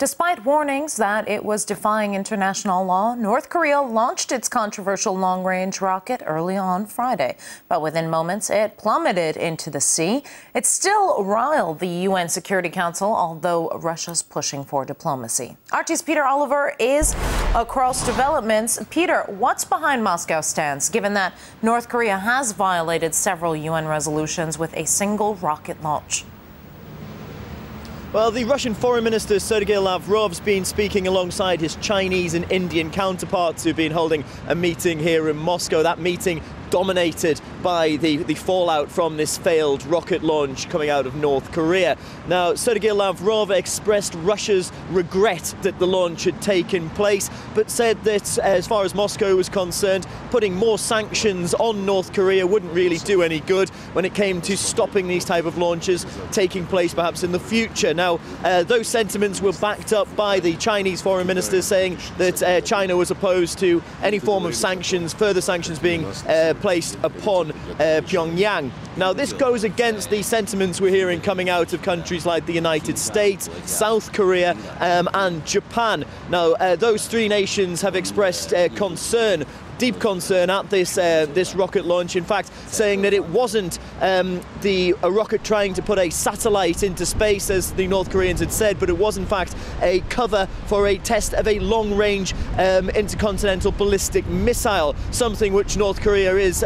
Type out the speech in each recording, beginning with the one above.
Despite warnings that it was defying international law, North Korea launched its controversial long-range rocket early on Friday. But within moments, it plummeted into the sea. It still riled the UN Security Council, although Russia's pushing for diplomacy. RT's Peter Oliver is across developments. Peter, what's behind Moscow's stance, given that North Korea has violated several UN resolutions with a single rocket launch? Well, the Russian Foreign Minister Sergei Lavrov's been speaking alongside his Chinese and Indian counterparts who've been holding a meeting here in Moscow. That meeting dominated by the fallout from this failed rocket launch coming out of North Korea. Now, Sergei Lavrov expressed Russia's regret that the launch had taken place, but said that as far as Moscow was concerned, putting more sanctions on North Korea wouldn't really do any good when it came to stopping these type of launches taking place perhaps in the future. Now, those sentiments were backed up by the Chinese foreign minister saying that China was opposed to any form of sanctions, further sanctions being placed upon Pyongyang. Now, this goes against the sentiments we're hearing coming out of countries like the United States, South Korea, and Japan. Now, those three nations have expressed deep concern at this rocket launch. In fact, saying that it wasn't a rocket trying to put a satellite into space, as the North Koreans had said, but it was in fact a cover for a test of a long-range intercontinental ballistic missile, something which North Korea is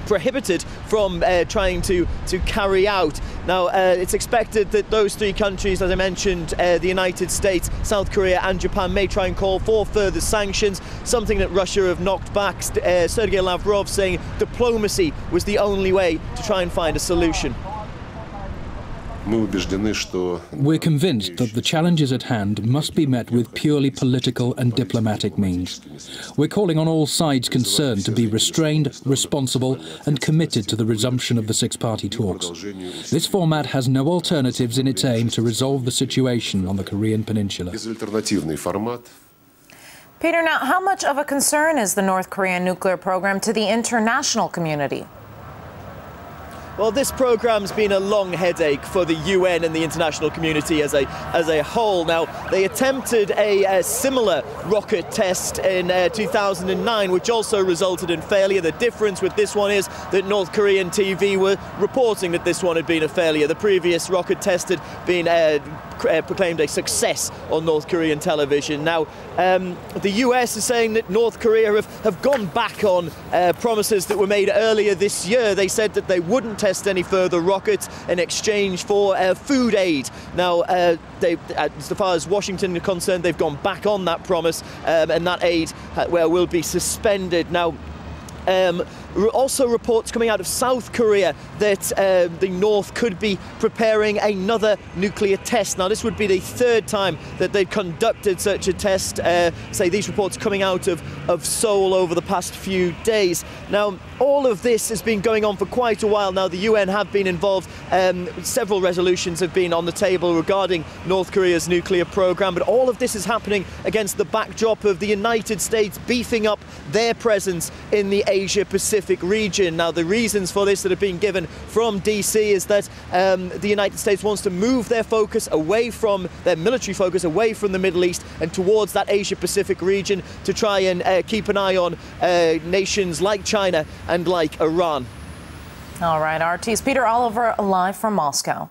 prohibited from trying to carry out. Now, it's expected that those three countries, as I mentioned, the United States, South Korea and Japan, may try and call for further sanctions, something that Russia have knocked back. Sergei Lavrov saying diplomacy was the only way to try and find a solution. We're convinced that the challenges at hand must be met with purely political and diplomatic means. We're calling on all sides concerned to be restrained, responsible and committed to the resumption of the six-party talks. This format has no alternatives in its aim to resolve the situation on the Korean Peninsula. Peter, now, how much of a concern is the North Korean nuclear program to the international community? Well, this program's been a long headache for the UN and the international community as a whole. Now, they attempted a similar rocket test in 2009, which also resulted in failure. The difference with this one is that North Korean TV were reporting that this one had been a failure. The previous rocket test had been proclaimed a success on North Korean television. Now, the US is saying that North Korea have gone back on promises that were made earlier this year. They said that they wouldn't test any further rockets in exchange for food aid. Now, as far as Washington is concerned, they've gone back on that promise, and that aid will be suspended. Now, also reports coming out of South Korea that the North could be preparing another nuclear test. Now, this would be the third time that they've conducted such a test, say these reports coming out of Seoul over the past few days. Now, all of this has been going on for quite a while now. The UN have been involved. Several resolutions have been on the table regarding North Korea's nuclear program, but all of this is happening against the backdrop of the United States beefing up their presence in the Asia-Pacific region. Now, the reasons for this that have been given from DC is that the United States wants to move their focus away from their military focus, away from the Middle East and towards that Asia-Pacific region to try and keep an eye on nations like China and like Iran. All right, RT's Peter Oliver live from Moscow.